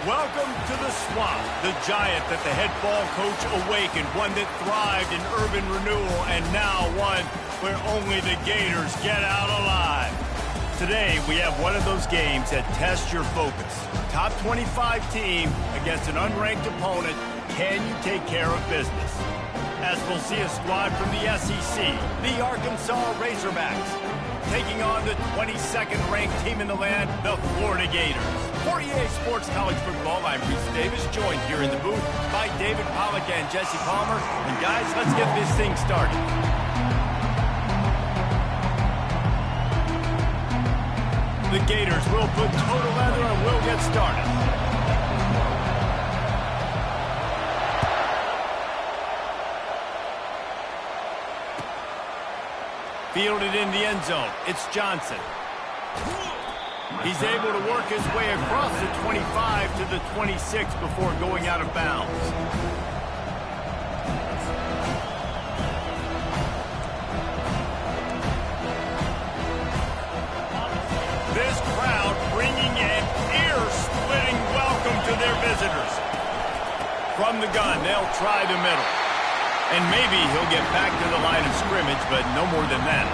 Welcome to the Swamp, the giant that the head ball coach awakened, one that thrived in urban renewal, and now one where only the Gators get out alive. Today, we have one of those games that tests your focus. Top 25 team against an unranked opponent. Can you take care of business? As we'll see a squad from the SEC, the Arkansas Razorbacks, taking on the 22nd ranked team in the land, the Florida Gators. For EA Sports College Football, I'm Reese Davis, joined here in the booth by David Pollack and Jesse Palmer. And guys, let's get this thing started. The Gators will put total leather and we'll get started. Fielded in the end zone. It's Johnson. He's able to work his way across the 25 to the 26 before going out of bounds. This crowd bringing an ear-splitting welcome to their visitors. From the gun, they'll try the middle. And maybe he'll get back to the line of scrimmage, but no more than that.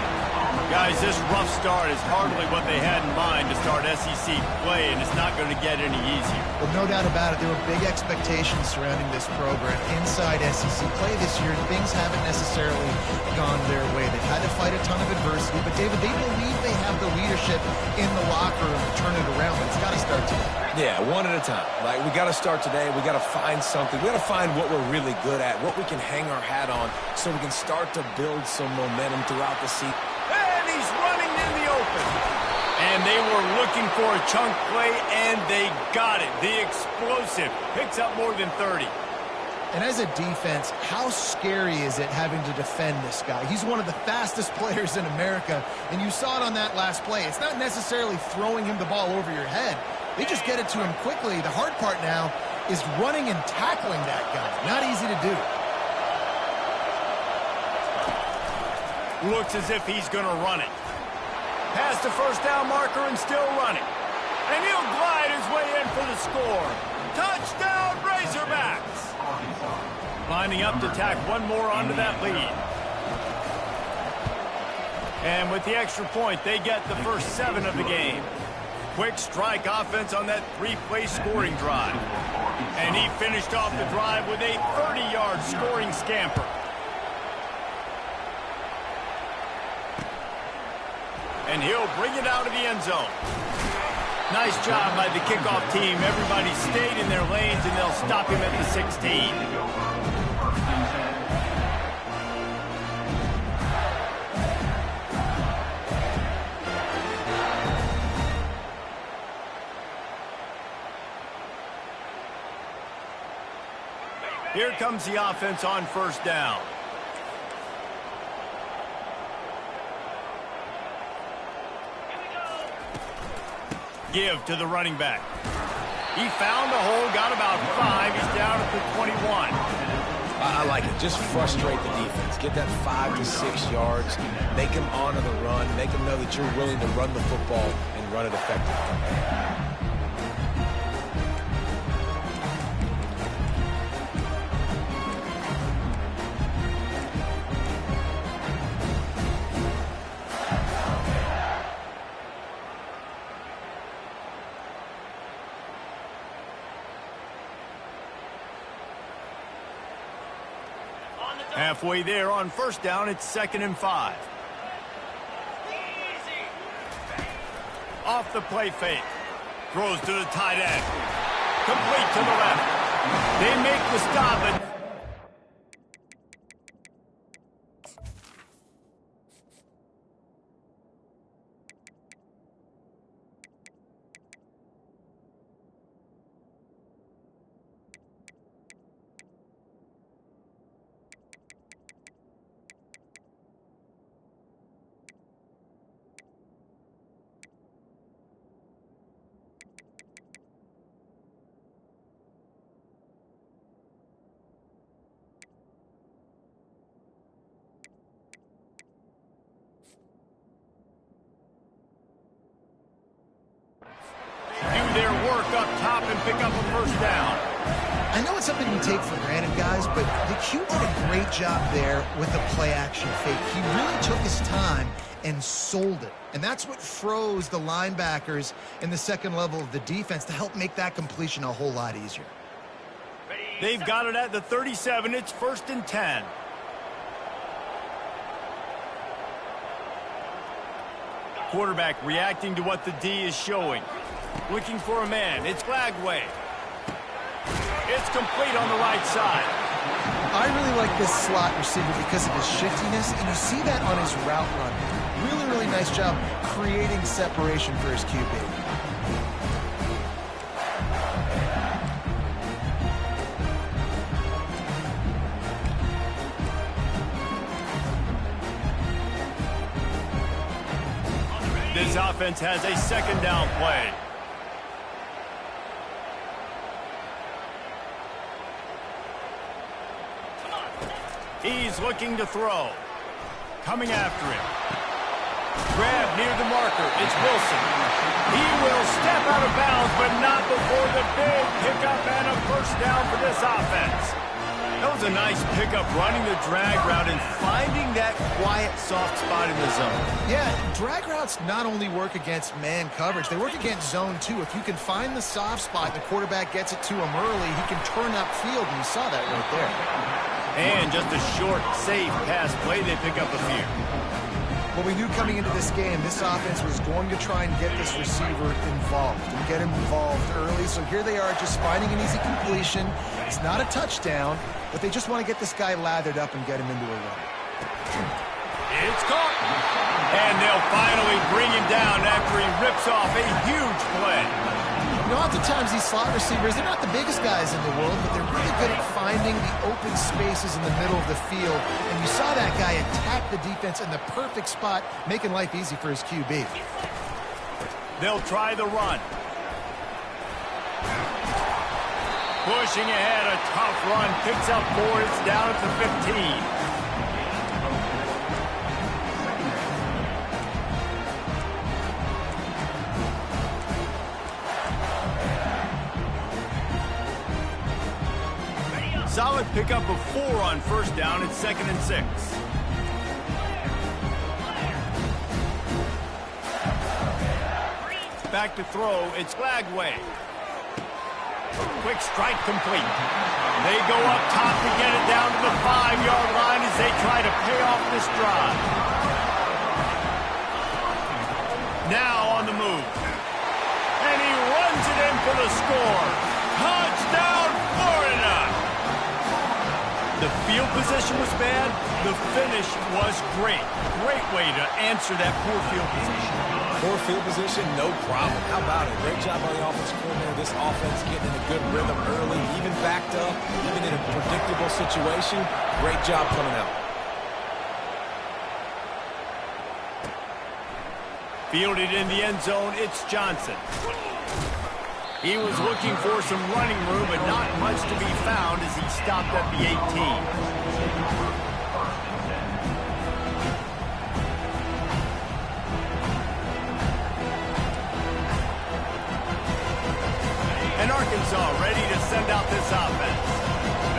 Guys, this rough start is hardly what they had in mind to start SEC play, and it's not going to get any easier. Well, no doubt about it. There were big expectations surrounding this program inside SEC play this year, and things haven't necessarily gone their way. They've had to fight a ton of adversity, but, David, they believe they have the leadership in the locker room to turn it around, but it's got to start today. Yeah, one at a time. Like, we got to start today. We got to find something. We got to find what we're really good at, what we can hang our hat on, so we can start to build some momentum throughout the season. And he's running in the open. And they were looking for a chunk play, and they got it. The explosive picks up more than 30. And as a defense, how scary is it having to defend this guy? He's one of the fastest players in America, and you saw it on that last play. It's not necessarily throwing him the ball over your head. They just get it to him quickly. The hard part now is running and tackling that guy. Not easy to do. Looks as if he's going to run it. Past the first down marker and still running. And he'll glide his way in for the score. Touchdown, Razorbacks! Lining up to tack one more onto that lead. And with the extra point, they get the first 7 of the game. Quick strike offense on that 3-play scoring drive. And he finished off the drive with a 30-yard scoring scamper. And he'll bring it out of the end zone. Nice job by the kickoff team. Everybody stayed in their lanes, and they'll stop him at the 16. Here comes the offense on first down. Give to the running back. He found a hole, got about 5. He's down at the 21. I like it. Just frustrate the defense. Get that 5 to 6 yards. Make them honor the run. Make them know that you're willing to run the football and run it effectively. Halfway there on first down, it's 2nd and 5. Off the play fake. Throws to the tight end. Complete to the left. They make the stop, and do their work up top and pick up a first down. I know it's something we take for granted, guys, but the Q did a great job there with the play-action fake. He really took his time and sold it. And that's what froze the linebackers in the second level of the defense to help make that completion a whole lot easier. They've got it at the 37. It's 1st and 10. Quarterback reacting to what the D is showing. Looking for a man. It's Glagway. It's complete on the right side. I really like this slot receiver because of his shiftiness, and you see that on his route run. Really, really nice job creating separation for his QB. This offense has a second down play. He's looking to throw. Coming after him. Grab near the marker. It's Wilson. He will step out of bounds, but not before the big pickup and a first down for this offense. That was a nice pickup, running the drag route and finding that quiet, soft spot in the zone. Yeah, drag routes not only work against man coverage, they work against zone too. If you can find the soft spot and the quarterback gets it to him early, he can turn upfield, and you saw that right there. And just a short, safe pass play, they pick up a few. Well, we knew coming into this game, this offense was going to try and get this receiver involved and get him involved early. So here they are just finding an easy completion. It's not a touchdown, but they just want to get this guy lathered up and get him into a run. It's caught. And they'll finally bring him down after he rips off a huge play. You know, oftentimes these slot receivers, they're not the biggest guys in the world, but they're really good at finding the open spaces in the middle of the field. And you saw that guy attack the defense in the perfect spot, making life easy for his QB. They'll try the run. Pushing ahead, a tough run. Picks up 4. It's down at the 15. Solid pickup of 4 on first down. It's 2nd and 6. Back to throw. It's Glagway. Quick strike complete. They go up top to get it down to the 5-yard line as they try to pay off this drive. Now on the move. And he runs it in for the score. Touchdown, Florida! The field position was bad. The finish was great. Great way to answer that poor field position. Poor field position, no problem. How about it? Great job by the offensive coordinator. This offense getting in a good rhythm early, even backed up, even in a predictable situation. Great job coming out. Fielded in the end zone, it's Johnson. He was looking for some running room, but not much to be found as he stopped at the 18. And Arkansas ready to send out this offense.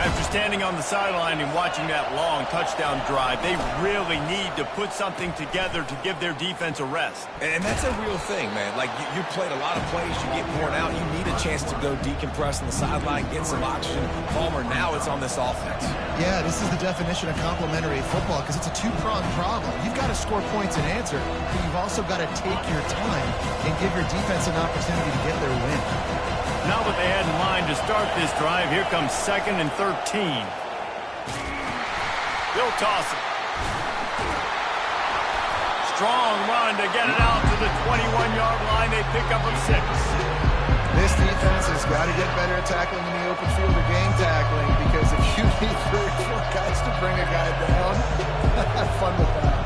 After standing on the sideline and watching that long touchdown drive, they really need to put something together to give their defense a rest. And that's a real thing, man. Like, you played a lot of plays, you get worn out, you need a chance to go decompress on the sideline, get some oxygen. Palmer, now it's on this offense. Yeah, this is the definition of complementary football because it's a two-pronged problem. You've got to score points and answer, but you've also got to take your time and give your defense an opportunity to get their win. Not what they had in mind to start this drive. Here comes 2nd and 13. They'll toss it. Strong run to get it out to the 21-yard line. They pick up a 6. This defense has got to get better at tackling in the open field or gang tackling because if you need 3 or 4 guys to bring a guy down, have fun with that.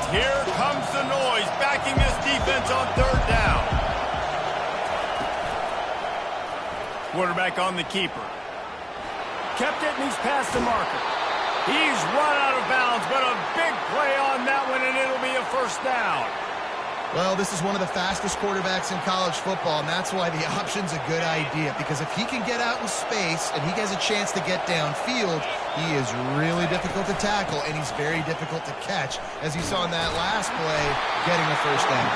Here comes the noise, backing this defense on 3rd down. Quarterback on the keeper. Kept it, and he's past the marker. He's run out of bounds. play on that one, and it'll be a first down. Well, this is one of the fastest quarterbacks in college football, and that's why the option's a good idea. Because if he can get out in space and he has a chance to get downfield, he is really difficult to tackle, and he's very difficult to catch, as you saw in that last play, getting a first down.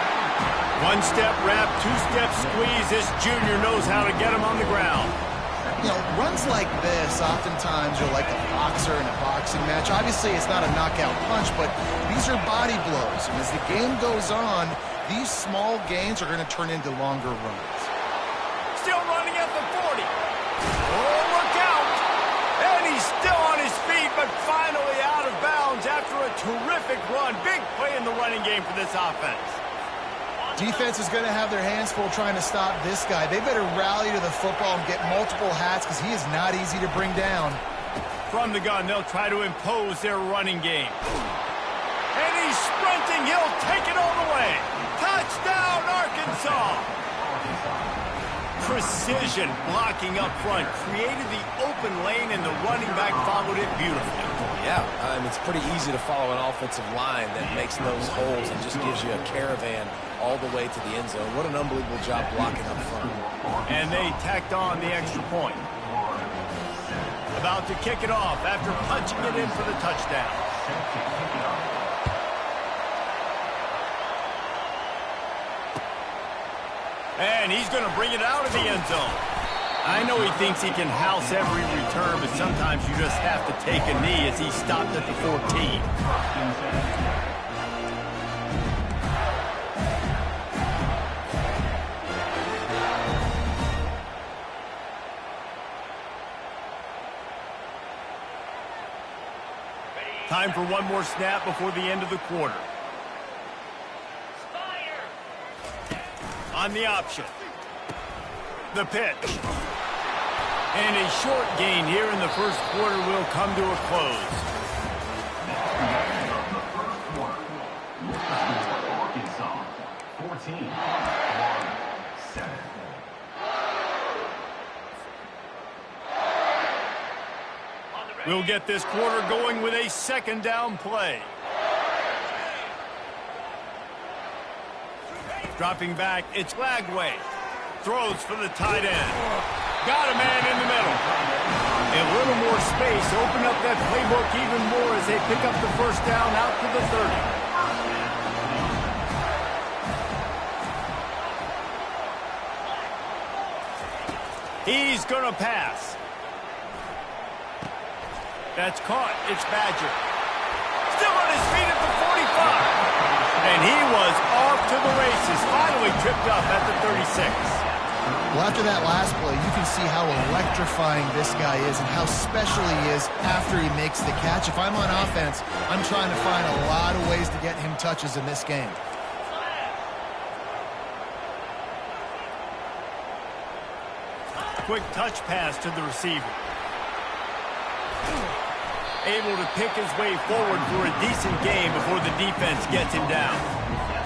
One-step wrap, two-step squeeze. This junior knows how to get him on the ground. You know, runs like this oftentimes are like a boxer in a boxing match. Obviously, it's not a knockout punch, but these are body blows. And as the game goes on, these small gains are going to turn into longer runs. Still running at the 40. Oh, look out. And he's still on his feet, but finally out of bounds after a terrific run. Big play in the running game for this offense. Defense is going to have their hands full trying to stop this guy. They better rally to the football and get multiple hats because he is not easy to bring down. From the gun, they'll try to impose their running game. And he's sprinting. He'll take it all the way. Touchdown, Arkansas! Precision blocking up front created the open lane, and the running back followed it beautifully. Yeah, it's pretty easy to follow an offensive line that makes those holes and just gives you a caravan all the way to the end zone. What an unbelievable job blocking up front. And they tacked on the extra point. About to kick it off after punching it in for the touchdown. And he's going to bring it out of the end zone. I know he thinks he can house every return, but sometimes you just have to take a knee as he stopped at the 14. Time for one more snap before the end of the quarter. On the option. The pitch. And a short gain here in the first quarter will come to a close. Arkansas, 14-7. We'll get this quarter going with a second down play. Dropping back, it's Lagway. Throws for the tight end. Got a man in the middle. A little more space. Open up that playbook even more as they pick up the first down out to the 30. He's going to pass. That's caught. It's Badger. Still on his feet at the 45. And he was off to the races. Finally tripped up at the 36. Well, after that last play, you can see how electrifying this guy is and how special he is after he makes the catch. If I'm on offense, I'm trying to find a lot of ways to get him touches in this game. Quick touch pass to the receiver. Able to pick his way forward for a decent game before the defense gets him down.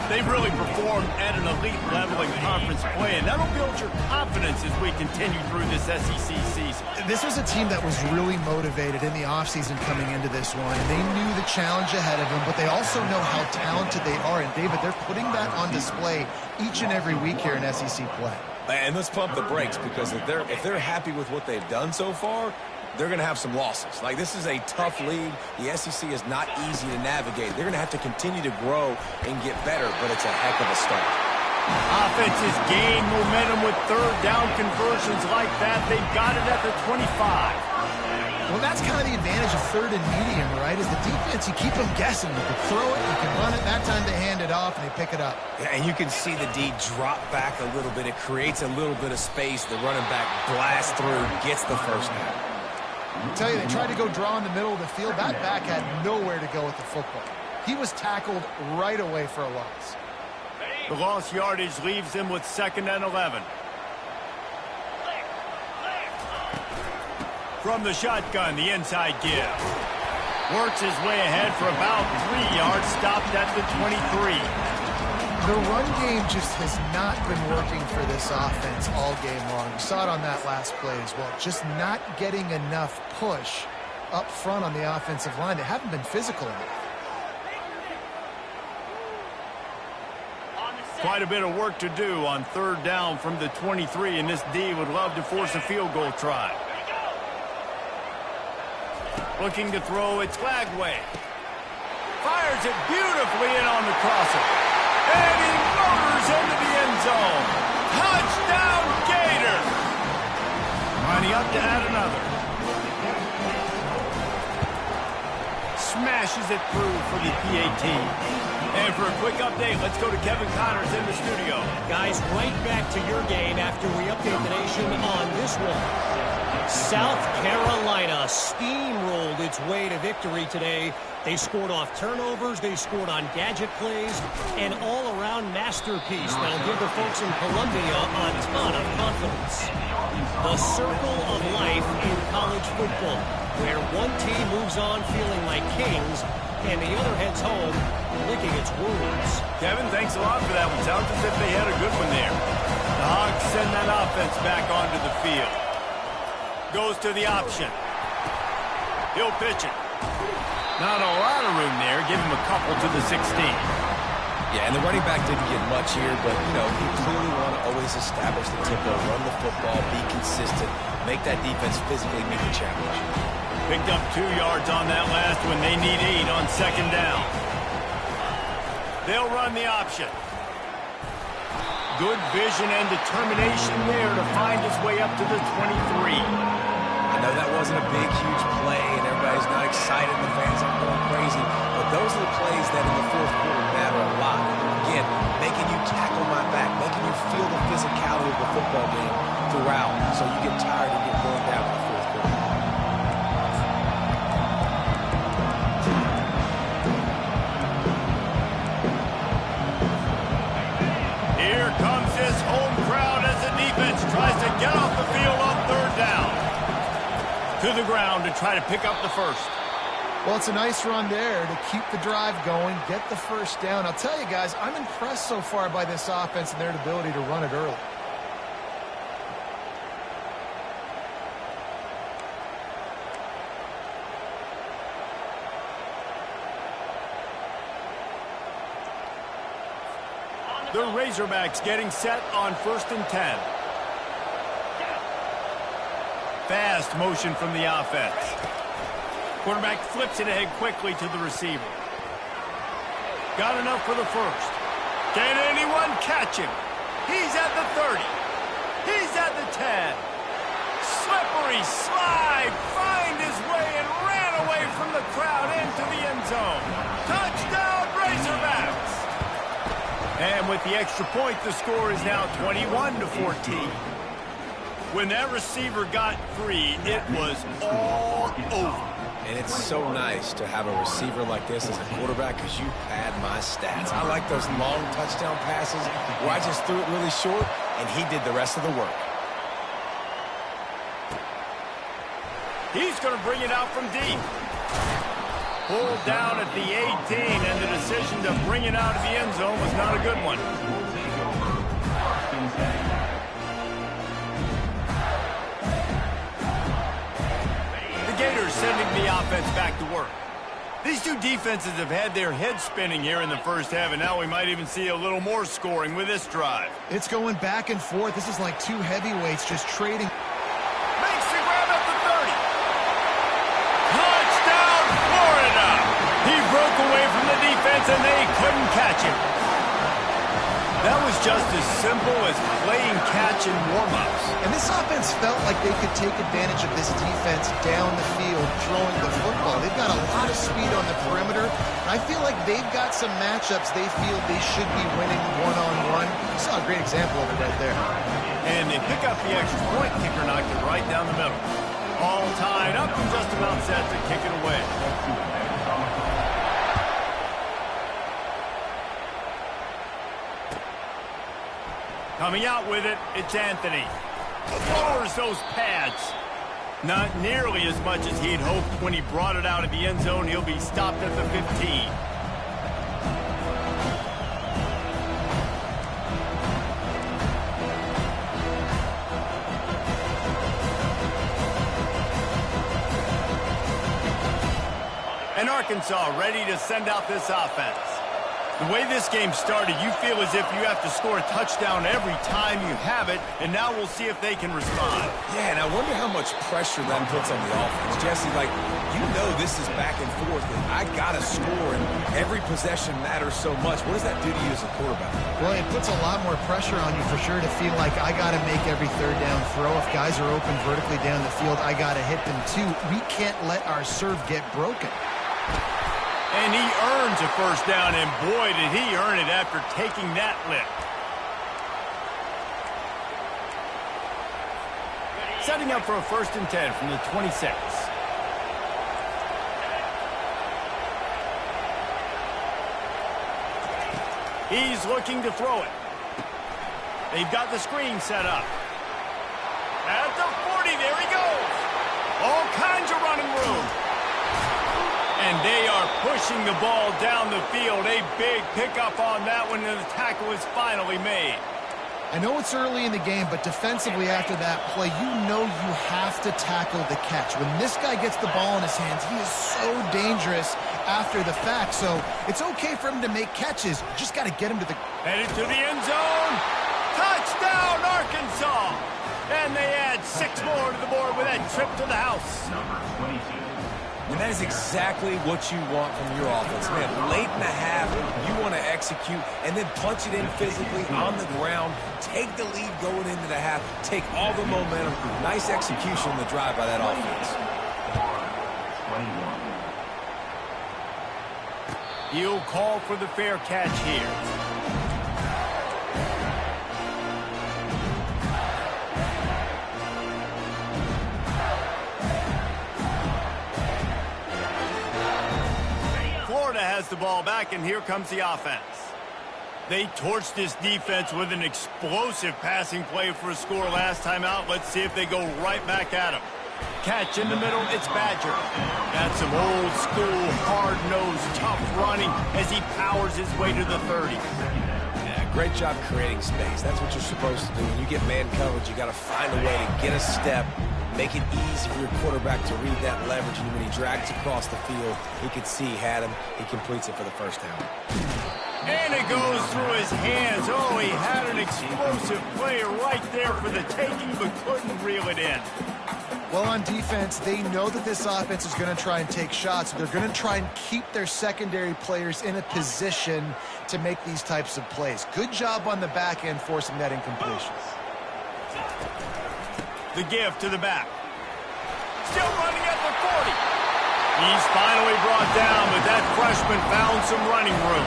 They've really performed at an elite level in conference play, and that'll build your confidence as we continue through this SEC season. This was a team that was really motivated in the offseason coming into this one. They knew the challenge ahead of them, but they also know how talented they are. And, David, they're putting that on display each and every week here in SEC play. And let's pump the brakes, because if they're happy with what they've done so far, they're going to have some losses. Like, this is a tough league. The SEC is not easy to navigate. They're going to have to continue to grow and get better, but it's a heck of a start. Offenses gain momentum with third down conversions like that. They got it at the 25. Well, that's kind of the advantage of third and medium, right? Is the defense, you keep them guessing. You can throw it, you can run it. That time they hand it off and they pick it up. Yeah, and you can see the D drop back a little bit. It creates a little bit of space. The running back blasts through, gets the first down. I tell you, they tried to go draw in the middle of the field. That back had nowhere to go with the football. He was tackled right away for a loss. The lost yardage leaves them with 2nd and 11. From the shotgun, the inside give. Works his way ahead for about 3 yards, stopped at the 23. The run game just has not been working for this offense all game long. We saw it on that last play as well. Just not getting enough push up front on the offensive line. They haven't been physical enough. Quite a bit of work to do on third down from the 23, and this D would love to force a field goal try. Looking to throw, it's Glagway. Fires it beautifully in on the crosser. And he motors into the end zone. Touchdown, Gator! Lining up to add another. Smashes it through for the PAT. And for a quick update, let's go to Kevin Connors in the studio. Guys, right back to your game after we update the nation on this one. South Carolina steamrolled its way to victory today. They scored off turnovers, they scored on gadget plays, an all-around masterpiece that'll give the folks in Columbia a ton of confidence. The circle of life in college football, where one team moves on feeling like kings, and the other heads home licking its wounds. Kevin, thanks a lot for that one. Sounds as if they had a good one there. The Hogs send that offense back onto the field. Goes to the option. He'll pitch it. Not a lot of room there. Give him a couple to the 16. Yeah, and the running back didn't get much here, but, you know, you clearly want to always establish the tempo, run the football, be consistent, make that defense physically meet the challenge. Picked up 2 yards on that last one. They need 8 on second down. They'll run the option. Good vision and determination there to find his way up to the 23. I know that wasn't a big, huge play, and everybody's not excited, the fans aren't going crazy, but those are the plays that in the fourth quarter matter a lot. Again, making you tackle my back, making you feel the physicality of the football game throughout, so you get tired and get worn down in the fourth quarter. Here comes this home crowd as the defense tries to get off the field on third down. To the ground to try to pick up the first. Well, it's a nice run there to keep the drive going, get the first down. I'll tell you guys, I'm impressed so far by this offense and their ability to run it early. The Razorbacks getting set on 1st and 10. Fast motion from the offense. Quarterback flips it ahead quickly to the receiver. Got enough for the first. Can anyone catch him? He's at the 30. He's at the 10. Slippery slide. Find his way and ran away from the crowd into the end zone. Touchdown, Razorbacks. And with the extra point, the score is now 21-14. When that receiver got free, it was all over. And it's so nice to have a receiver like this as a quarterback because you pad my stats. I like those long touchdown passes where I just threw it really short and he did the rest of the work. He's going to bring it out from deep. Pulled down at the 18, and the decision to bring it out of the end zone was not a good one. The Gators sending the offense back to work. These two defenses have had their heads spinning here in the first half, and now we might even see a little more scoring with this drive. It's going back and forth. This is like two heavyweights just trading. Makes the grab at the 30. Touchdown, Florida! He broke away from the defense, and they couldn't catch him. That was just as simple as playing catch in warm-ups. And this offense felt like they could take advantage of this defense down the field, throwing the football. They've got a lot of speed on the perimeter. And I feel like they've got some matchups they feel they should be winning one-on-one. You saw a great example of it right there. And they pick up the extra point. Kicker knocked it right down the middle. All tied up and just about set to kick it away. Coming out with it, it's Anthony. Lowers those pads. Not nearly as much as he'd hoped when he brought it out of the end zone. He'll be stopped at the 15. And Arkansas ready to send out this offense. The way this game started, you feel as if you have to score a touchdown every time you have it, and now we'll see if they can respond. Yeah, and I wonder how much pressure that puts on the offense. Jesse, like, you know this is back and forth, and I got to score, and every possession matters so much. What does that do to you as a quarterback? Well, it puts a lot more pressure on you for sure to feel like I got to make every third down throw. If guys are open vertically down the field, I got to hit them too. We can't let our serve get broken. And he earns a first down, and boy, did he earn it after taking that lift. Setting up for a 1st and 10 from the 26. He's looking to throw it. They've got the screen set up. At the 40, there he goes. All kinds of running room. And they are pushing the ball down the field. A big pickup on that one, and the tackle is finally made. I know it's early in the game, but defensively after that play, you know you have to tackle the catch. When this guy gets the ball in his hands, he is so dangerous after the fact. So it's okay for him to make catches. You just got to get him to the... Headed to the end zone. Touchdown, Arkansas. And they add 6 more to the board with that trip to the house. Number 22. And that is exactly what you want from your offense. Man, late in the half, you want to execute and then punch it in physically on the ground, take the lead going into the half, take all the momentum. Nice execution on the drive by that offense. 21. He'll call for the fair catch here. Florida has the ball back, and here comes the offense. They torched this defense with an explosive passing play for a score last time out. Let's see if they go right back at him. Catch in the middle, it's Badger. That's some old school, hard-nosed, tough running as he powers his way to the 30. Yeah, great job creating space. That's what you're supposed to do. When you get man coverage, you got to find a way to get a step, make it easy for your quarterback to read that leverage, and when he drags across the field, he can see he had him. He completes it for the first down. And it goes through his hands. Oh, he had an explosive play right there for the taking, but couldn't reel it in. Well, on defense, they know that this offense is going to try and take shots. They're going to try and keep their secondary players in a position to make these types of plays. Good job on the back end forcing that incompletion. The give to the back. Still running at the 40. He's finally brought down, but that freshman found some running room.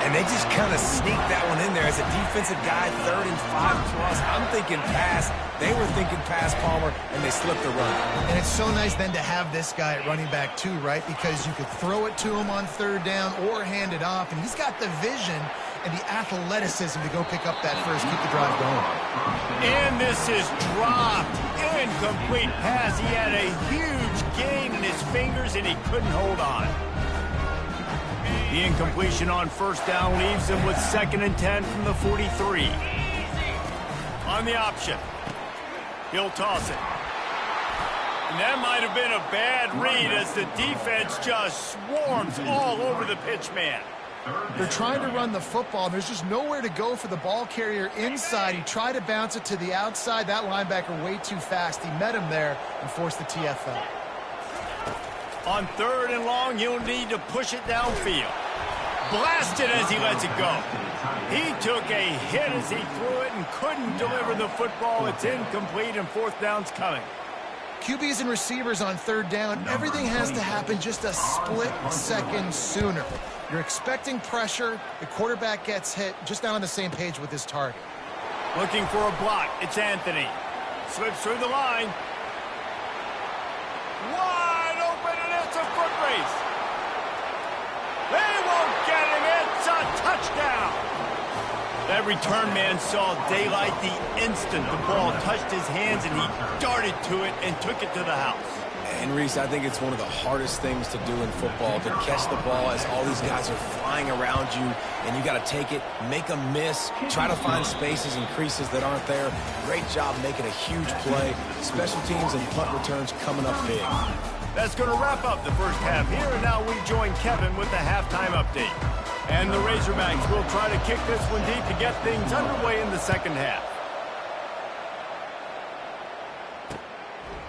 And they just kind of sneaked that one in there as a defensive guy, 3rd and 5+. I'm thinking pass. They were thinking pass, Palmer, and they slipped the run. And it's so nice then to have this guy at running back too, right? Because you could throw it to him on 3rd down or hand it off, and he's got the vision and the athleticism to go pick up that first, keep the drive going. And this is dropped. Incomplete pass. He had a huge gain in his fingers, and he couldn't hold on. The incompletion on 1st down leaves him with 2nd and 10 from the 43. On the option. He'll toss it. And that might have been a bad read as the defense just swarms all over the pitch man. They're trying to run the football. There's just nowhere to go for the ball carrier inside. He tried to bounce it to the outside. That linebacker way too fast. He met him there and forced the TFL. On 3rd and long, he'll need to push it downfield. Blasted as he lets it go. He took a hit as he threw it and couldn't deliver the football. It's incomplete, and 4th down's coming. QBs and receivers on 3rd down, everything has to happen just a split second sooner. You're expecting pressure. The quarterback gets hit, just not on the same page with his target. Looking for a block. It's Anthony. Slips through the line. Wide open, and it's a foot race. They won't get him. It's a touchdown. That return man saw daylight the instant the ball touched his hands, and he darted to it and took it to the house. And, Reese, I think it's one of the hardest things to do in football, to catch the ball as all these guys are flying around you, and you got to take it, make a miss, try to find spaces and creases that aren't there. Great job making a huge play. Special teams and punt returns coming up big. That's going to wrap up the first half here, and now we join Kevin with the halftime update. And the Razorbacks will try to kick this one deep to get things underway in the second half.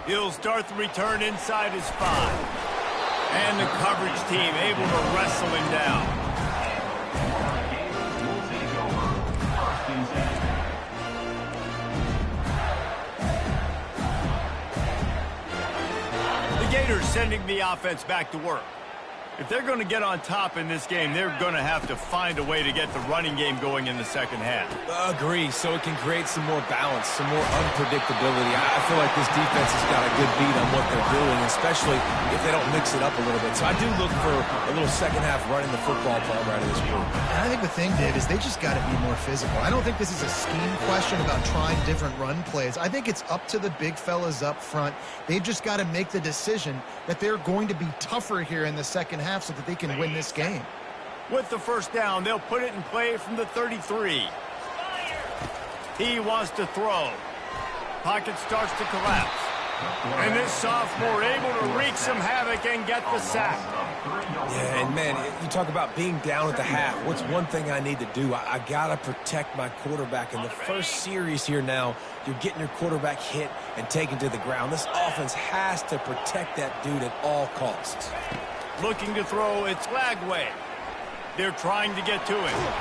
He'll start the return inside his 5. And the coverage team able to wrestle him down. The Gators sending the offense back to work. If they're going to get on top in this game, they're going to have to find a way to get the running game going in the second half. Agree, so it can create some more balance, some more unpredictability. I feel like this defense has got a good beat on what they're doing, especially if they don't mix it up a little bit. So I do look for a little second half running the football problem right of this group. And I think the thing, Dave, is they just got to be more physical. I don't think this is a scheme question about trying different run plays. I think it's up to the big fellas up front. They've just got to make the decision that they're going to be tougher here in the second half so that they can win this game. With the first down, they'll put it in play from the 33. He wants to throw. Pocket starts to collapse. And this sophomore able to wreak some havoc and get the sack. Yeah, and man, you talk about being down at the half. What's one thing I need to do? I got to protect my quarterback. In the first series here now, you're getting your quarterback hit and taken to the ground. This offense has to protect that dude at all costs. Looking to throw, it's Lagway. They're trying to get to him.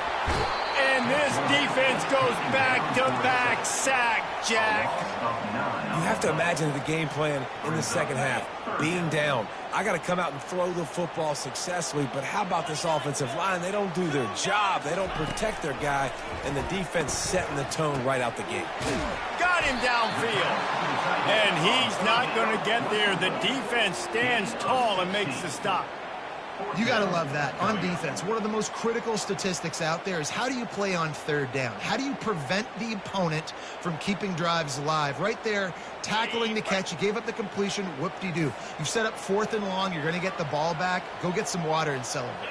And this defense goes back-to-back sack, Jack. You have to imagine the game plan in the second half. Being down, I got to come out and throw the football successfully, but how about this offensive line? They don't do their job. They don't protect their guy, and the defense setting the tone right out the gate. Got him downfield. And he's not going to get there. The defense stands tall and makes the stop. You got to love that. On defense, one of the most critical statistics out there is how do you play on third down? How do you prevent the opponent from keeping drives alive? Right there, tackling the catch. You gave up the completion. Whoop-de-doo. You've set up 4th and long. You're going to get the ball back. Go get some water and celebrate.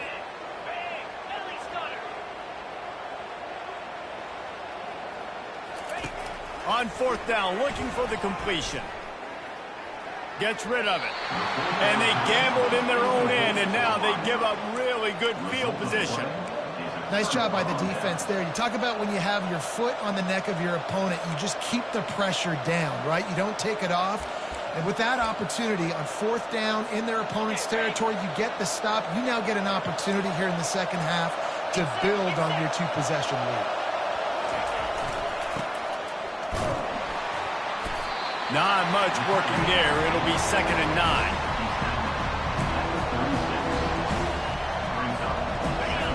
On 4th down, looking for the completion. Gets rid of it. And they gambled in their own end, and now they give up really good field position. Nice job by the defense there. You talk about when you have your foot on the neck of your opponent, you just keep the pressure down, right? You don't take it off. And with that opportunity on 4th down in their opponent's territory, you get the stop. You now get an opportunity here in the second half to build on your 2-possession lead. Not much working there. It'll be 2nd and 9.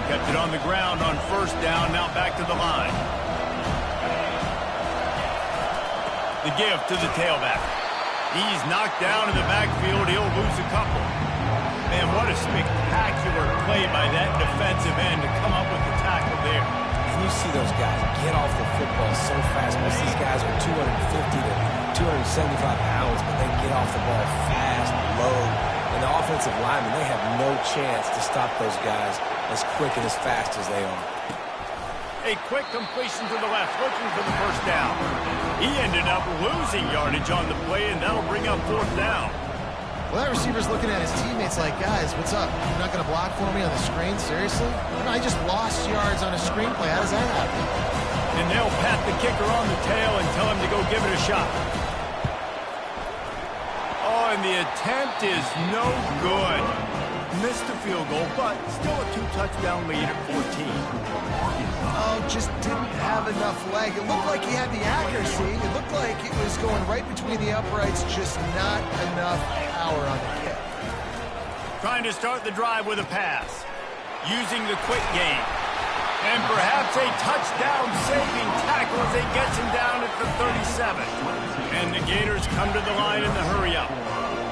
Kept it on the ground on 1st down. Now back to the line. The give to the tailback. He's knocked down in the backfield. He'll lose a couple. Man, what a spectacular play by that defensive end to come up with the tackle there. And you see those guys get off the football so fast. Most of these guys are 250 to 275 pounds, but they get off the ball fast, low. And the offensive linemen, they have no chance to stop those guys as quick and as fast as they are. A quick completion to the left, looking for the 1st down. He ended up losing yardage on the play, and that'll bring up 4th down. Well, that receiver's looking at his teammates like, guys, what's up? You're not going to block for me on the screen? Seriously? I just lost yards on a screen play. How does that happen? And they'll pat the kicker on the tail and tell him to go give it a shot. Oh, and the attempt is no good. Missed the field goal, but still a 2-touchdown lead at 14. Oh, just didn't have enough leg. It looked like he had the accuracy. It looked like it was going right between the uprights, just not enough power on the kick. Trying to start the drive with a pass. Using the quick game. And perhaps a touchdown-saving tackle as he gets him down at the 37. And the Gators come to the line in the hurry-up.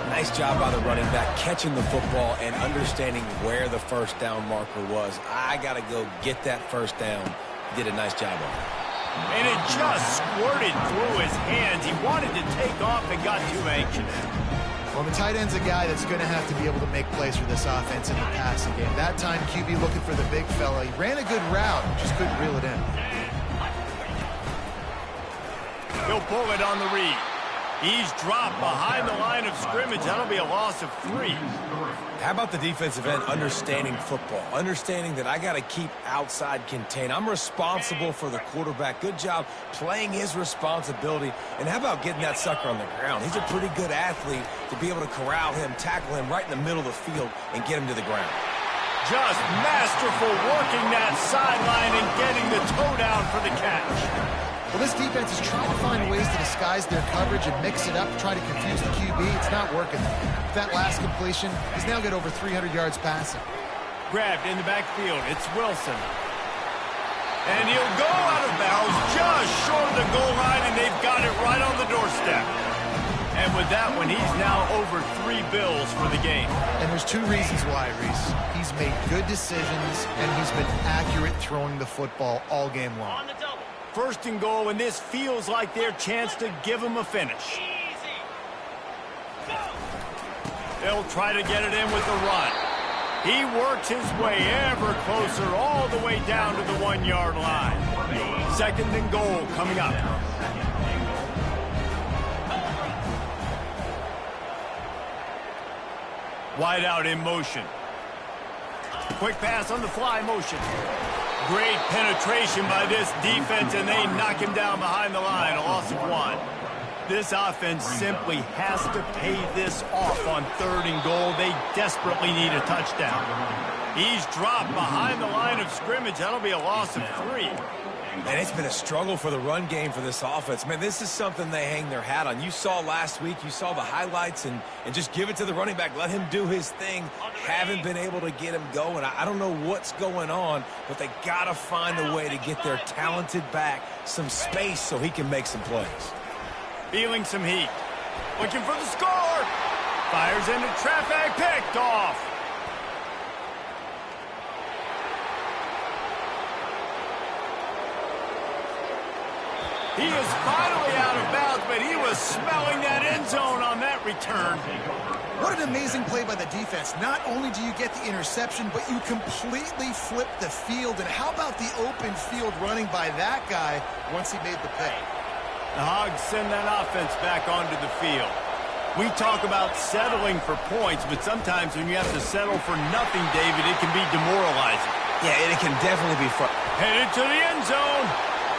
Nice job by the running back, catching the football and understanding where the 1st down marker was. I got to go get that 1st down. He did a nice job on it. And it just squirted through his hands. He wanted to take off and got too anxious. Well, the tight end's a guy that's going to have to be able to make plays for this offense in the passing game. That time, QB looking for the big fella. He ran a good route, just couldn't reel it in. He'll pull it on the read. He's dropped behind the line of scrimmage. That'll be a loss of 3. How about the defensive end understanding football, understanding that I got to keep outside contained. I'm responsible for the quarterback. Good job playing his responsibility. And how about getting that sucker on the ground? He's a pretty good athlete to be able to corral him, tackle him right in the middle of the field, and get him to the ground. Just masterful working that sideline and getting the toe down for the catch. Well, this defense is trying to find ways to disguise their coverage and mix it up to try to confuse the QB. It's not working. With that last completion, he's now got over 300 yards passing. Grabbed in the backfield. It's Wilson. And he'll go out of bounds just short of the goal line, and they've got it right on the doorstep. And with that one, he's now over 3 bills for the game. And there's 2 reasons why, Reese. He's made good decisions, and he's been accurate throwing the football all game long. First and goal, and this feels like their chance to give him a finish. They'll try to get it in with the run. He works his way ever closer all the way down to the 1-yard line. Second and goal coming up. Wide out in motion. Quick pass on the fly motion. Great penetration by this defense, and they knock him down behind the line. A loss of 1. This offense simply has to pay this off on 3rd and goal. They desperately need a touchdown. He's dropped behind the line of scrimmage. That'll be a loss of 3. And it's been a struggle for the run game for this offense. Man, this is something they hang their hat on. You saw last week, you saw the highlights, and just give it to the running back. Let him do his thing. Haven't been able to get him going. I don't know what's going on, but they got to find a way to get their talented back some space so he can make some plays. Feeling some heat. Looking for the score. Fires into traffic. Picked off. He is finally out of bounds, but he was smelling that end zone on that return. What an amazing play by the defense. Not only do you get the interception, but you completely flip the field. And how about the open field running by that guy once he made the pick? The Hogs send that offense back onto the field. We talk about settling for points, but sometimes when you have to settle for nothing, David, it can be demoralizing. Yeah, it can definitely be fun. Headed to the end zone.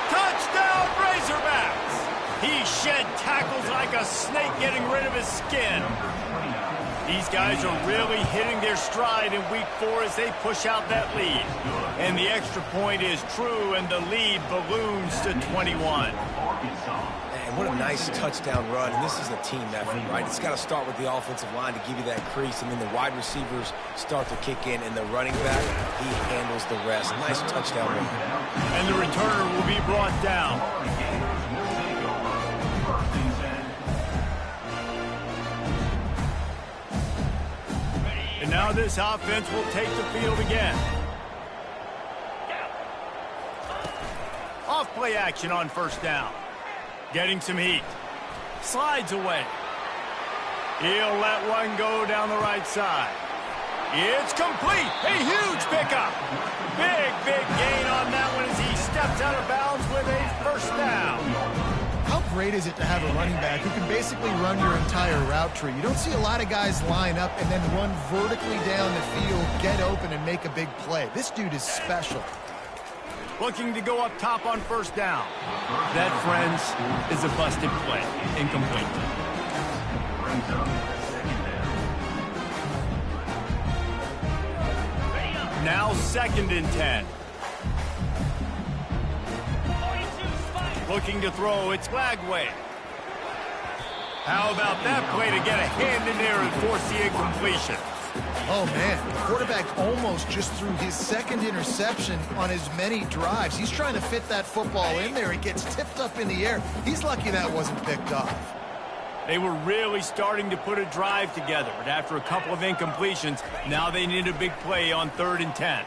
Touchdown, Razorbacks! He shed tackles like a snake getting rid of his skin. These guys are really hitting their stride in week 4 as they push out that lead. And the extra point is true, and the lead balloons to 21. And what a nice touchdown run. And this is a team effort, right? It's got to start with the offensive line to give you that crease, and then the wide receivers start to kick in, and the running back, he handles the rest. Nice touchdown run. And the returner will be brought down. And now this offense will take the field again. Off play action on first down. Getting some heat. Slides away. He'll let one go down the right side. It's complete. A huge pickup. Big gain on that one as he steps out of bounds with a first down. How great is it to have a running back who can basically run your entire route tree? You don't see a lot of guys line up and then run vertically down the field, get open, and make a big play. This dude is special. Looking to go up top on first down. That, friends, is a busted play. Incomplete. Now 2nd and 10. Looking to throw, it's Glagway. How about that play to get a hand in there and force the incompletion? Oh, man, the quarterback almost just threw his 2nd interception on as many drives. He's trying to fit that football in there. It gets tipped up in the air. He's lucky that wasn't picked off. They were really starting to put a drive together, but after a couple of incompletions, now they need a big play on 3rd and 10.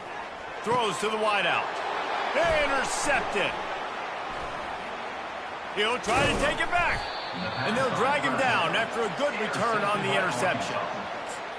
Throws to the wideout. Intercepted. He'll try to take it back, and they'll drag him down after a good return on the interception.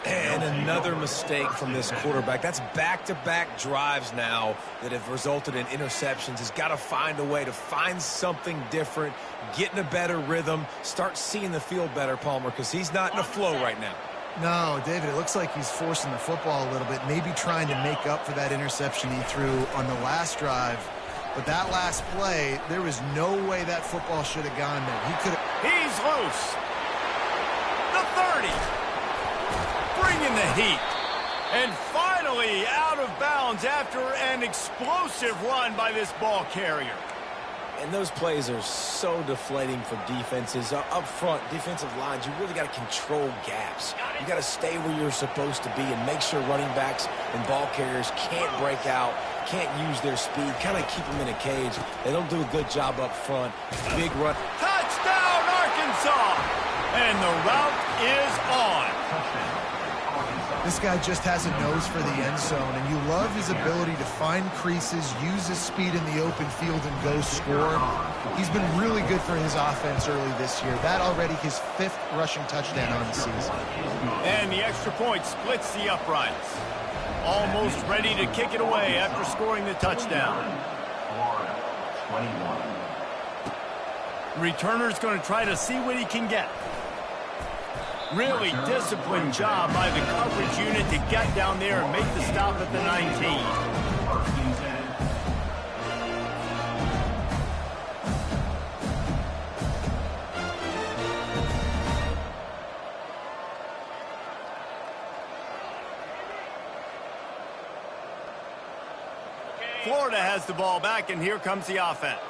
And another mistake from this quarterback. That's back-to-back drives now that have resulted in interceptions. He's got to find a way to find something different, get in a better rhythm, start seeing the field better, Palmer, because he's not in a flow right now. No, David, it looks like he's forcing the football a little bit, maybe trying to make up for that interception he threw on the last drive. But that last play, there was no way that football should have gone there. He could have... He's loose. The 30. Bringing the heat. And finally out of bounds after an explosive run by this ball carrier. And those plays are so deflating for defenses. Up front, defensive lines, you really got to control gaps. You got to stay where you're supposed to be and make sure running backs and ball carriers can't break out, can't use their speed, kind of keep them in a cage. They don't do a good job up front. Big run. Touchdown, Arkansas! And the route is on. This guy just has a nose for the end zone, and you love his ability to find creases, use his speed in the open field, and go score. He's been really good for his offense early this year. That already his 5th rushing touchdown on the season. And the extra point splits the uprights. Almost ready to kick it away after scoring the touchdown. Returner's going to try to see what he can get. Really disciplined job by the coverage unit to get down there and make the stop at the 19. Florida has the ball back, and here comes the offense.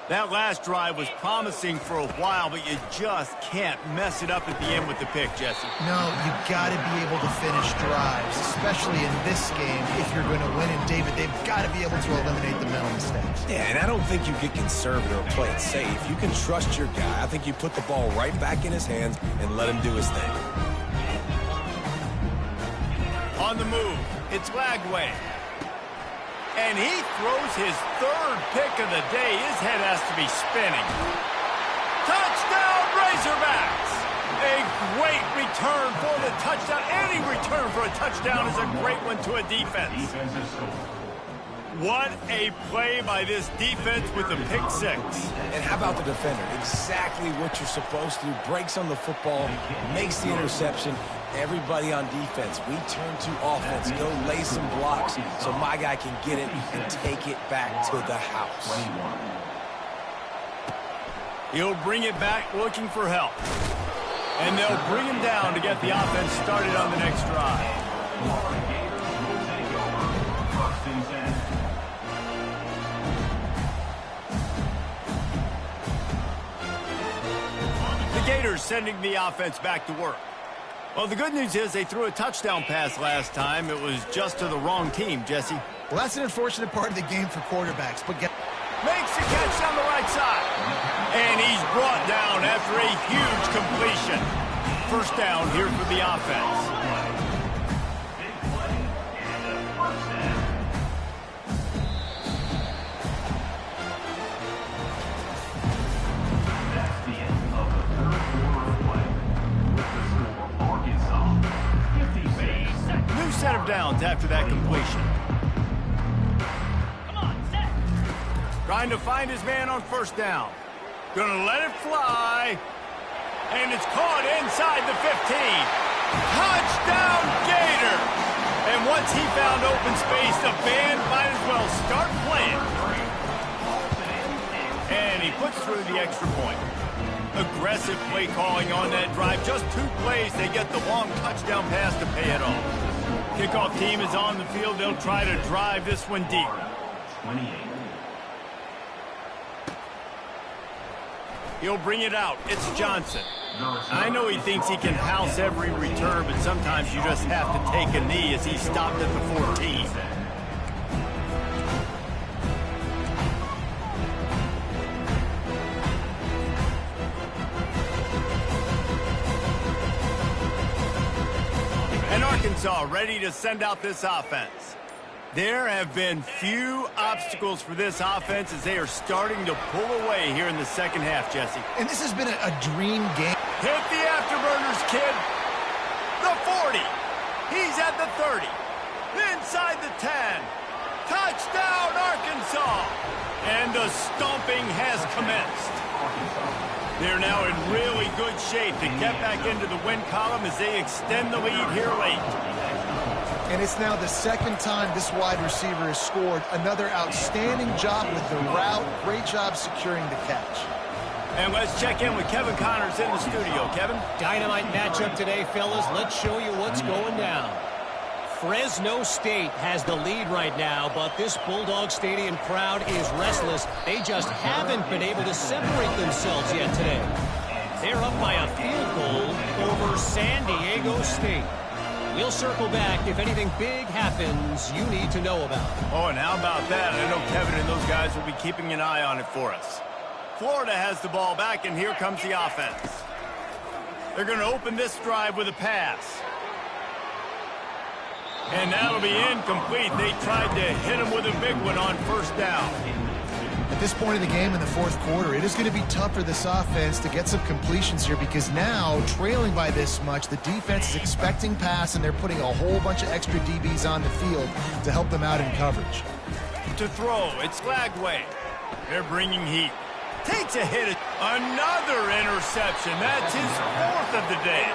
That last drive was promising for a while, but you just can't mess it up at the end with the pick, Jesse. No, you got to be able to finish drives, especially in this game if you're going to win. And, David, they've got to be able to eliminate the mental mistakes. Yeah, and I don't think you get conservative or play it safe. You can trust your guy. I think you put the ball right back in his hands and let him do his thing. On the move, it's Lagway. And he throws his 3rd pick of the day. His head has to be spinning. Touchdown, Razorbacks! A great return for the touchdown. Any return for a touchdown is a great one to a defense. What a play by this defense with the pick 6. And how about the defender? Exactly what you're supposed to do. Breaks on the football, makes the interception. Everybody on defense, we turn to offense. Go lay some blocks so my guy can get it and take it back to the house. He'll bring it back looking for help. And they'll bring him down to get the offense started on the next drive. The Gators sending the offense back to work. Well, the good news is they threw a touchdown pass last time. It was just to the wrong team, Jesse. Well, that's an unfortunate part of the game for quarterbacks. But makes the catch on the right side. And he's brought down after a huge completion. First down here for the offense. Set of downs after that completion. Trying to find his man on first down. Gonna let it fly. And it's caught inside the 15. Touchdown, Gator! And once he found open space, the band might as well start playing. And he puts through the extra point. Aggressive play calling on that drive. Just 2 plays, they get the long touchdown pass to pay it off. Kickoff team is on the field. They'll try to drive this one deep. 28. He'll bring it out. It's Johnson. I know he thinks he can house every return, but sometimes you just have to take a knee as he stopped at the 14. And Arkansas ready to send out this offense. There have been few obstacles for this offense as they are starting to pull away here in the second half, Jesse. And this has been a dream game. Hit the afterburners, kid. The 40. 30. Inside the 10. Touchdown, Arkansas. And the stomping has commenced. They're now in really good shape to get back into the win column as they extend the lead here late. And it's now the second time this wide receiver has scored. Another outstanding job with the route. Great job securing the catch. And let's check in with Kevin Connors in the studio. Kevin? Dynamite matchup today, fellas. Let's show you what's going down. Fresno State has the lead right now, but this Bulldog Stadium crowd is restless. They just haven't been able to separate themselves yet today. They're up by a field goal over San Diego State. We'll circle back if anything big happens you need to know about. Oh, and how about that? I know Kevin and those guys will be keeping an eye on it for us. Florida has the ball back, and here comes the offense. They're going to open this drive with a pass. And that'll be incomplete. They tried to hit him with a big one on first down. At this point in the game in the fourth quarter, it is going to be tough for this offense to get some completions here because now, trailing by this much, the defense is expecting pass, and they're putting a whole bunch of extra DBs on the field to help them out in coverage. To throw, it's Glagway. They're bringing heat. Takes a hit. Another interception. That's his fourth of the day.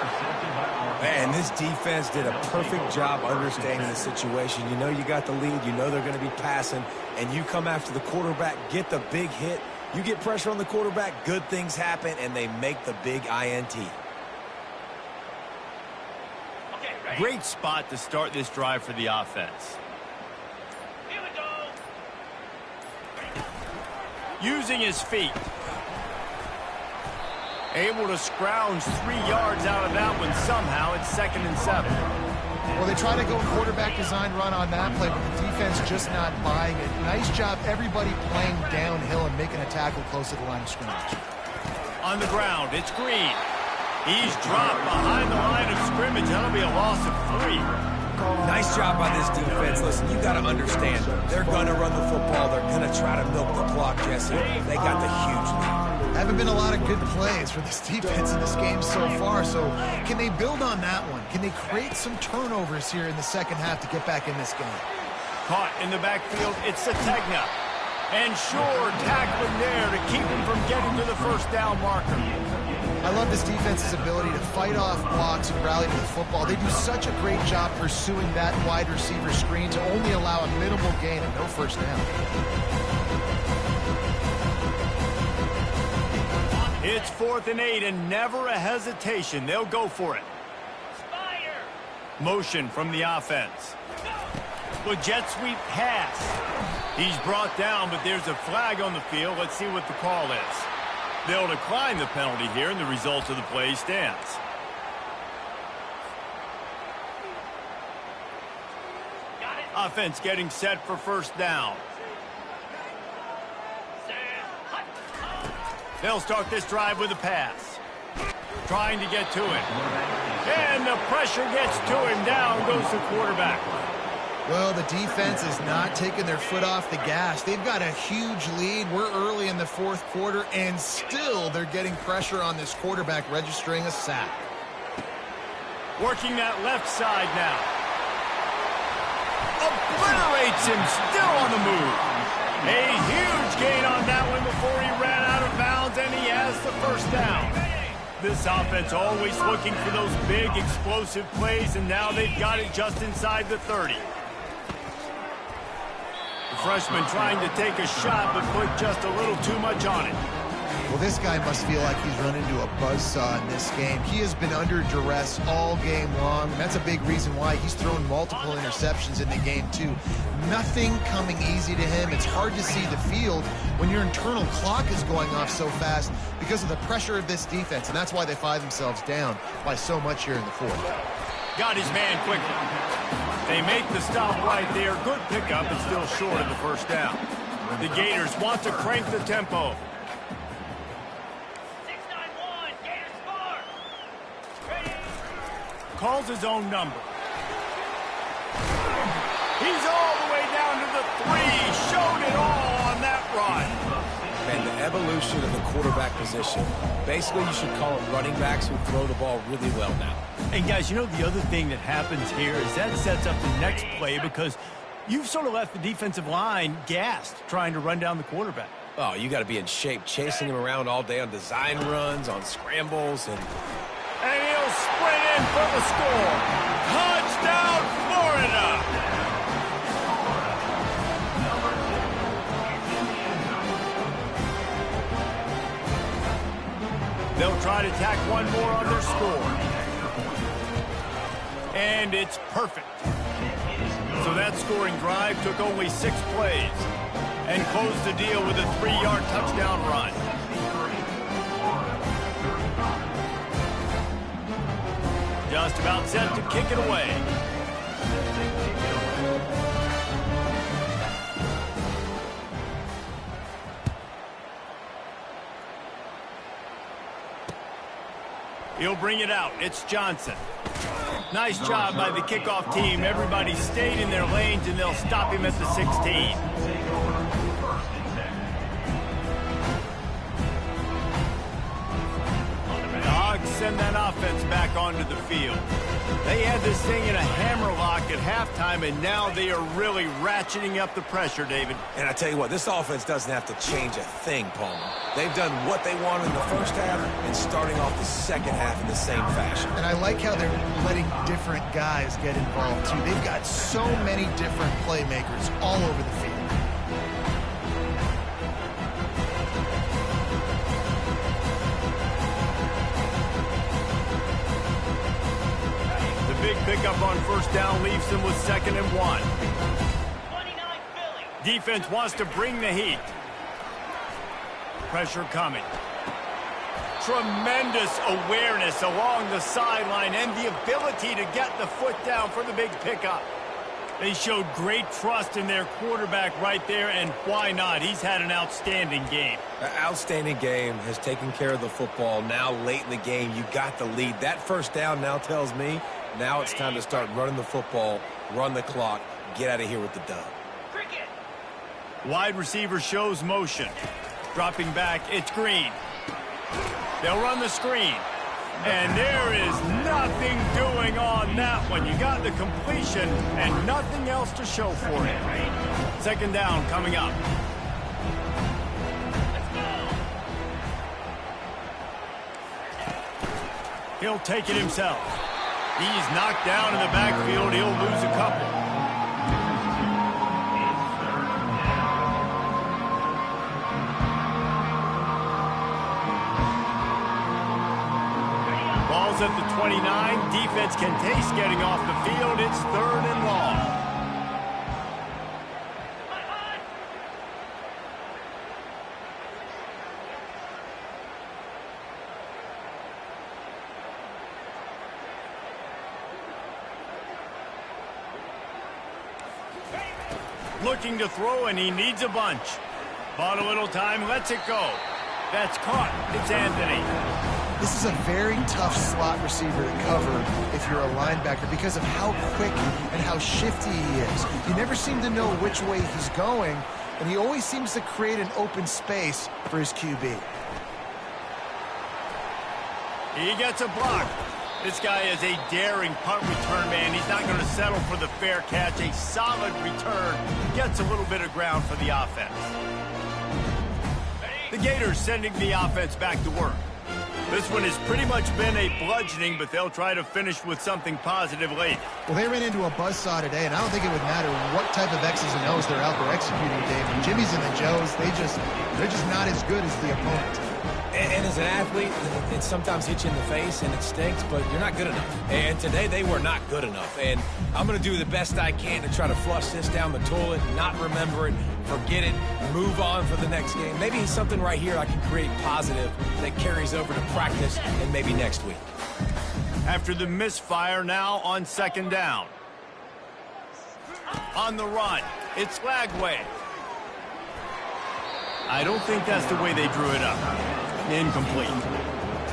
Man, this defense did a perfect job understanding the situation. You know you got the lead. You know they're going to be passing. And you come after the quarterback, get the big hit. You get pressure on the quarterback, good things happen, and they make the big INT. Great spot to start this drive for the offense. Here we go. Using his feet. Able to scrounge 3 yards out of that one somehow. It's 2nd and 7. Well, they try to go quarterback design run on that play, but the defense just not buying it. Nice job, everybody playing downhill and making a tackle close to the line of scrimmage. On the ground, it's Green. He's dropped behind the line of scrimmage. That'll be a loss of 3. Nice job by this defense. Listen, you got to understand, they're going to run the football. They're going to try to milk the clock, Jesse. They got the huge lead. Haven't been a lot of good plays for this defense in this game so far, so can they build on that one? Can they create some turnovers here in the second half to get back in this game? Caught in the backfield, it's Sategna. And Shore tackling there to keep him from getting to the first down marker. I love this defense's ability to fight off blocks and rally to the football. They do such a great job pursuing that wide receiver screen to only allow a minimal gain and no first down. It's 4th and 8 and never a hesitation. They'll go for it. Fire. Motion from the offense. The jet sweep pass. He's brought down, but there's a flag on the field. Let's see what the call is. They'll decline the penalty here, and the result of the play stands. Got it. Offense getting set for first down. They'll start this drive with a pass. Trying to get to it. And the pressure gets to him. Down goes the quarterback. Well, the defense is not taking their foot off the gas. They've got a huge lead. We're early in the fourth quarter, and still they're getting pressure on this quarterback, registering a sack. Working that left side now. Obliterates him, still on the move. A huge gain on that one before he ran out of bounds, and he has the first down. This offense always looking for those big, explosive plays, and now they've got it just inside the 30. The freshman trying to take a shot, but put just a little too much on it. Well, this guy must feel like he's run into a buzzsaw in this game. He has been under duress all game long, and that's a big reason why he's thrown multiple interceptions in the game, too. Nothing coming easy to him. It's hard to see the field when your internal clock is going off so fast because of the pressure of this defense, and that's why they find themselves down by so much here in the fourth. Got his man quickly. They make the stop right there. Good pickup, but still short of the first down. The Gators want to crank the tempo. 6-9-1. Gators score. Ready. Calls his own number. He's all the way down to the 3. Showed it all on that run. And the evolution of the quarterback position. Basically, you should call it running backs who throw the ball really well now. And guys, you know the other thing that happens here is that sets up the next play because you've sort of left the defensive line gassed trying to run down the quarterback. Oh, you got to be in shape chasing him around all day on design runs, on scrambles, and he'll sprint in for the score. Touchdown, Florida! They'll try to tack one more on their score. And it's perfect. So that scoring drive took only 6 plays and closed the deal with a 3-yard touchdown run. Just about set to kick it away. He'll bring it out. It's Johnson. Nice job by the kickoff team. Everybody stayed in their lanes, and they'll stop him at the 16. Dogs send that offense back onto the field. They had this thing in a hammerlock at halftime, and now they are really ratcheting up the pressure, David. I tell you what, this offense doesn't have to change a thing, Palmer. They've done what they wanted in the first half and starting off the second half in the same fashion. And I like how they're letting different guys get involved, too. They've got so many different playmakers all over the field. Big pickup on first down leaves them with 2nd and 1. 29 Philly. Defense wants to bring the heat. Pressure coming. Tremendous awareness along the sideline and the ability to get the foot down for the big pickup. They showed great trust in their quarterback right there, and why not? He's had an outstanding game. An outstanding game, has taken care of the football. Now late in the game, you got the lead. That first down now tells me now it's time to start running the football, run the clock, get out of here with the dub. Cricket. Wide receiver shows motion. Dropping back, it's Green. They'll run the screen. And there is nothing doing on that one. You got the completion and nothing else to show for it. 2nd down coming up. He'll take it himself. He's knocked down in the backfield. He'll lose a couple. Ball's at the 29. Defense can taste getting off the field. It's 3rd and long. Looking to throw, and he needs a bunch. Bought a little time, lets it go. That's caught. It's Anthony. This is a very tough slot receiver to cover if you're a linebacker because of how quick and how shifty he is. You never seem to know which way he's going, and he always seems to create an open space for his QB. He gets a block. This guy is a daring punt return man. He's not going to settle for the fair catch. A solid return. Gets a little bit of ground for the offense. The Gators sending the offense back to work. This one has pretty much been a bludgeoning, but they'll try to finish with something positive late. Well, they ran into a buzzsaw today, and I don't think it would matter what type of X's and O's they're out there executing, Dave. The Jimmies and the Joes, they're just not as good as the opponent. And as an athlete, it sometimes hits you in the face and it stinks, but you're not good enough. And today they were not good enough. And I'm going to do the best I can to try to flush this down the toilet, not remember it, forget it, move on for the next game. Maybe something right here I can create positive that carries over to practice and maybe next week. After the misfire, now on 2nd down. On the run, it's Lagway. I don't think that's the way they drew it up. Incomplete.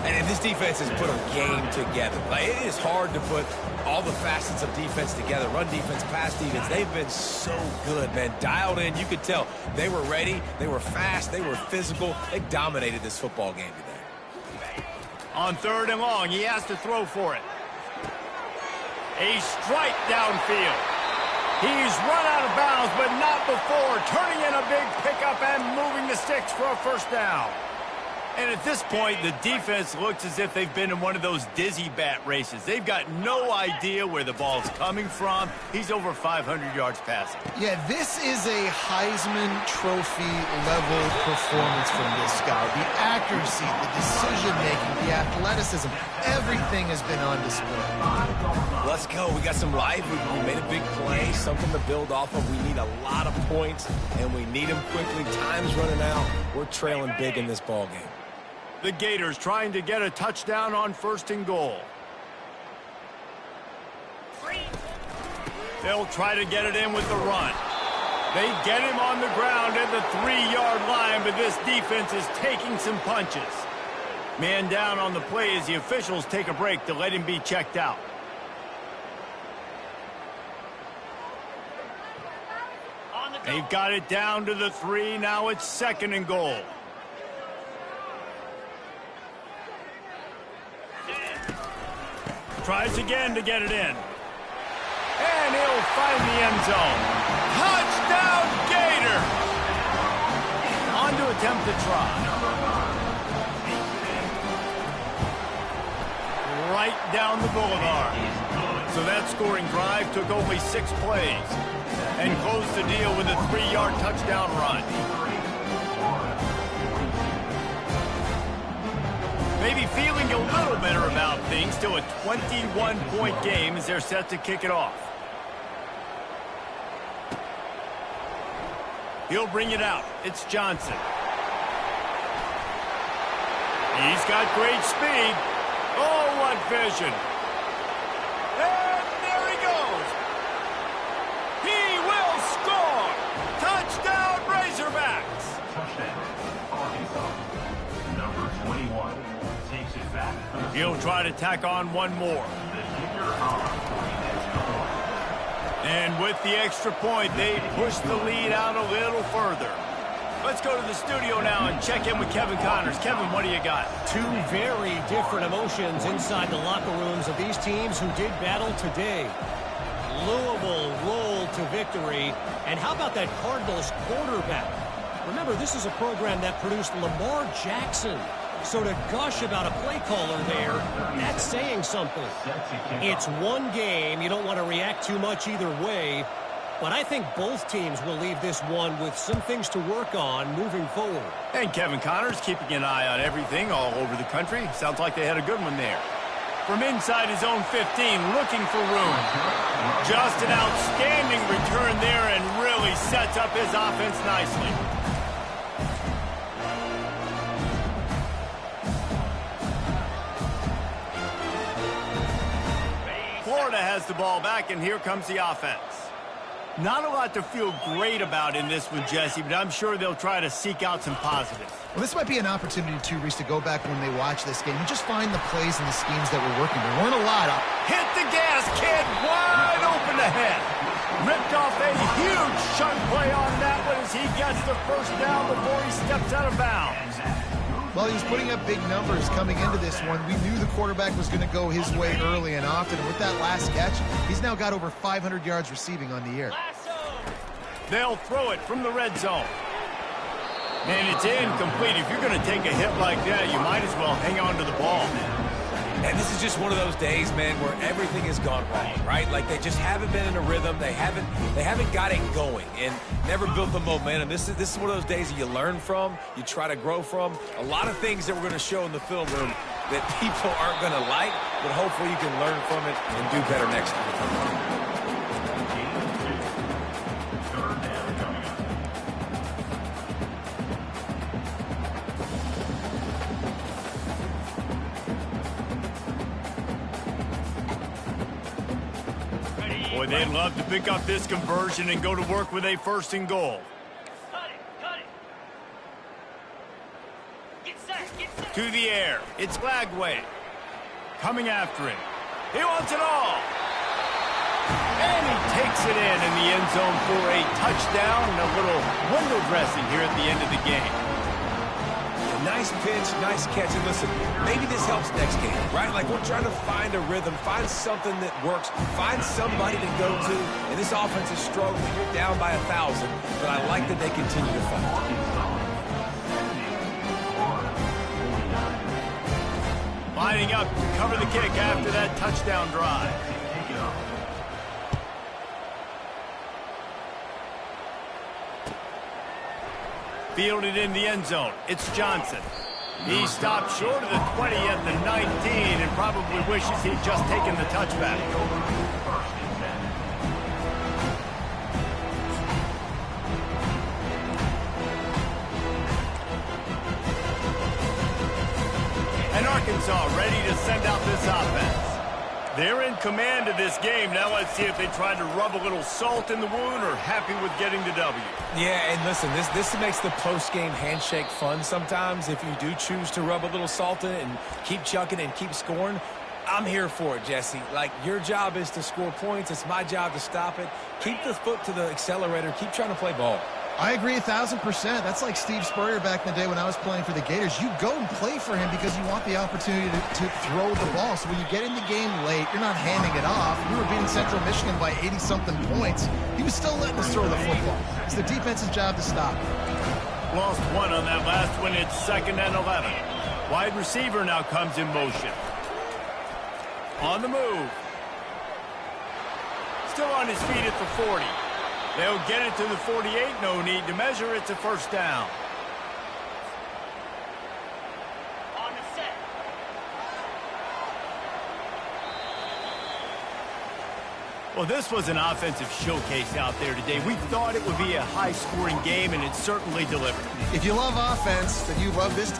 And this defense has put a game together. Like, it is hard to put all the facets of defense together. Run defense, pass defense. They've been so good, man. Dialed in. You could tell they were ready. They were fast. They were physical. They dominated this football game today. On 3rd and long, he has to throw for it. A strike downfield. He's run out of bounds, but not before turning in a big pickup and moving the sticks for a first down. And at this point, the defense looks as if they've been in one of those dizzy bat races. They've got no idea where the ball's coming from. He's over 500 yards passing. Yeah, this is a Heisman Trophy level performance from this guy. The accuracy, the decision-making, the athleticism, everything has been on display. Let's go. We got some life. We made a big play, something to build off of. We need a lot of points, and we need them quickly. Time's running out. We're trailing big in this ball game. The Gators trying to get a touchdown on 1st and goal. They'll try to get it in with the run. They get him on the ground at the 3-yard line, but this defense is taking some punches. Man down on the play as the officials take a break to let him be checked out. They've got it down to the 3. Now it's 2nd and goal. Tries again to get it in. And he'll find the end zone. Touchdown, Gator! On to attempt to try. Right down the boulevard. So that scoring drive took only 6 plays and closed the deal with a 3-yard touchdown run. Maybe feeling a little better about things. Still a 21-point game as they're set to kick it off. He'll bring it out. It's Johnson. He's got great speed. Oh, what vision. And there he goes. He will score. Touchdown, Razorbacks. Touchdown, Arkansas. Number 21 takes it back. He'll try to tack on one more. And with the extra point, they push the lead out a little further. Let's go to the studio now and check in with Kevin Connors. Kevin, what do you got? 2 very different emotions inside the locker rooms of these teams who did battle today. Louisville rolled to victory. And how about that Cardinals quarterback? Remember, this is a program that produced Lamar Jackson. So to gush about a play caller there, that's saying something. It's one game. You don't want to react too much either way. But I think both teams will leave this one with some things to work on moving forward. And Kevin Connors keeping an eye on everything all over the country. Sounds like they had a good one there. From inside his own 15, looking for room. Just an outstanding return there and really sets up his offense nicely. Florida has the ball back, and here comes the offense. Not a lot to feel great about in this one, Jesse, but I'm sure they'll try to seek out some positives. Well, this might be an opportunity, too, Reese, to go back when they watch this game and just find the plays and the schemes that were working. There weren't a lot of. Hit the gas, kid, wide open ahead. Ripped off a huge chunk play on that one as he gets the first down before he steps out of bounds. Well, he was putting up big numbers coming into this one. We knew the quarterback was going to go his way early and often. And with that last catch, he's now got over 500 yards receiving on the year. They'll throw it from the red zone. And it's incomplete. If you're going to take a hit like that, you might as well hang on to the ball. And this is just one of those days, man, where everything has gone wrong, right? Like they just haven't been in a rhythm. They haven't got it going and never built the momentum. This is one of those days that you learn from, you try to grow from. A lot of things that we're going to show in the film room that people aren't going to like, but hopefully you can learn from it and do better next time. Boy, they'd love to pick up this conversion and go to work with a 1st and goal. Cut it, cut it. Get set, get To the air. It's Lagway. Coming after him. He wants it all. And he takes it in the end zone for a touchdown and a little window dressing here at the end of the game. Nice pitch, nice catch. And listen, maybe this helps next game, right? Like we're trying to find a rhythm, find something that works, find somebody to go to. And this offense is struggling. You're down by 1,000, but I like that they continue to fight. Lining up to cover the kick after that touchdown drive. Fielded in the end zone. It's Johnson. He stopped short of the 20 at the 19 and probably wishes he'd just taken the touchback. And Arkansas ready to send out this offense. They're in command of this game. Now let's see if they try to rub a little salt in the wound or happy with getting the W. Yeah, and listen, this makes the post-game handshake fun sometimes if you do choose to rub a little salt in it and keep chucking and keep scoring. I'm here for it, Jesse. Like, your job is to score points. It's my job to stop it. Keep the foot to the accelerator. Keep trying to play ball. I agree 1,000%. That's like Steve Spurrier back in the day when I was playing for the Gators. You go and play for him because you want the opportunity to throw the ball. So when you get in the game late, you're not handing it off. We were beating Central Michigan by 80-something points. He was still letting us throw the football. It's the defense's job to stop it. Lost one on that last one. It's 2nd and 11. Wide receiver now comes in motion. On the move. Still on his feet at the 40. They'll get it to the 48. No need to measure. It's a first down. On the set. Well, this was an offensive showcase out there today. We thought it would be a high-scoring game, and it certainly delivered. If you love offense, then you love this